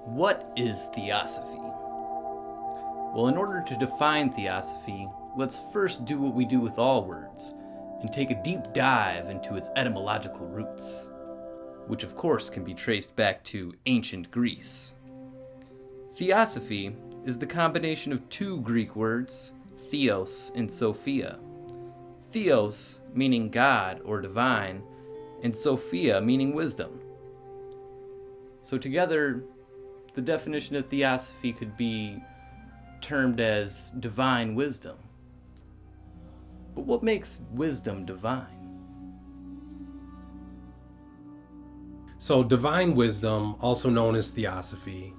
What is Theosophy? Well, in order to define Theosophy, let's first do what we do with all words, and take a deep dive into its etymological roots, which of course can be traced back to ancient Greece. Theosophy is the combination of two Greek words, theos and sophia. Theos meaning God or divine, and sophia meaning wisdom. So together, the definition of Theosophy could be termed as divine wisdom. But what makes wisdom divine? So divine wisdom, also known as Theosophy,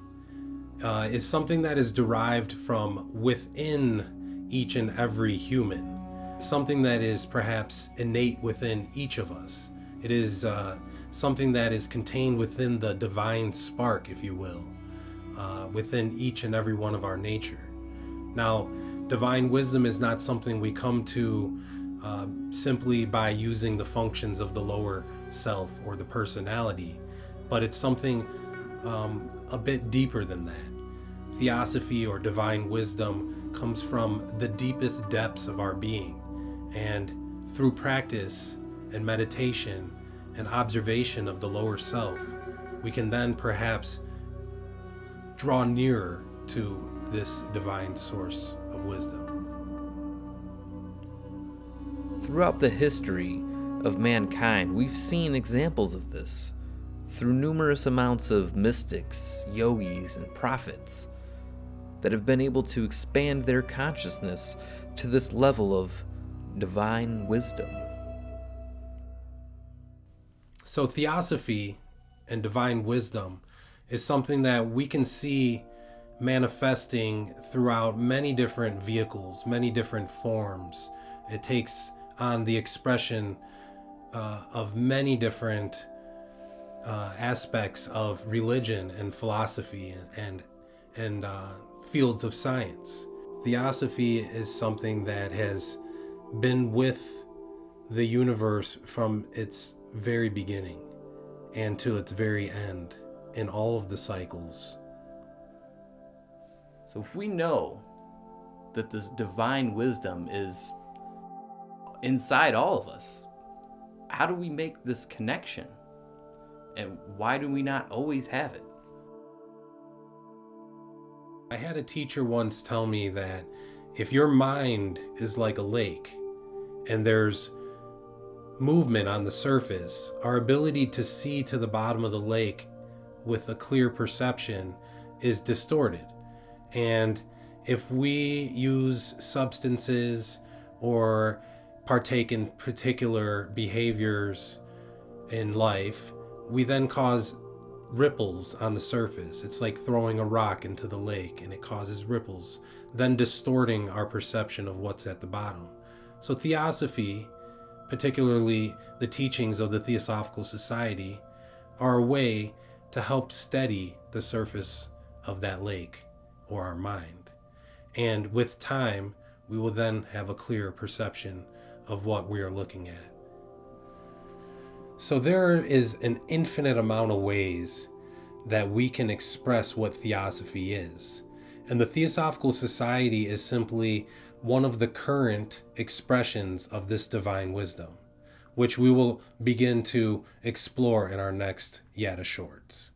is something that is derived from within each and every human. Something that is perhaps innate within each of us. It is something that is contained within the divine spark, if you will, within each and every one of our nature. Now, divine wisdom is not something we come to simply by using the functions of the lower self or the personality, but it's something a bit deeper than that. Theosophy or divine wisdom comes from the deepest depths of our being, and through practice and meditation and observation of the lower self, we can then perhaps draw nearer to this divine source of wisdom. Throughout the history of mankind, we've seen examples of this through numerous amounts of mystics, yogis, and prophets that have been able to expand their consciousness to this level of divine wisdom. So Theosophy and divine wisdom is something that we can see manifesting throughout many different vehicles, many different forms. It takes on the expression of many different aspects of religion and philosophy and fields of science. Theosophy is something that has been with the universe from its very beginning and to its very end in all of the cycles. So if we know that this divine wisdom is inside all of us, how do we make this connection? And why do we not always have it? I had a teacher once tell me that if your mind is like a lake and there's movement on the surface, our ability to see to the bottom of the lake with a clear perception is distorted. And if we use substances or partake in particular behaviors in life, we then cause ripples on the surface. It's like throwing a rock into the lake and it causes ripples, then distorting our perception of what's at the bottom. So Theosophy, particularly the teachings of the Theosophical Society, are a way to help steady the surface of that lake or our mind. And with time, we will then have a clearer perception of what we are looking at. So there is an infinite amount of ways that we can express what Theosophy is. And the Theosophical Society is simply one of the current expressions of this divine wisdom, which we will begin to explore in our next YATA Shorts.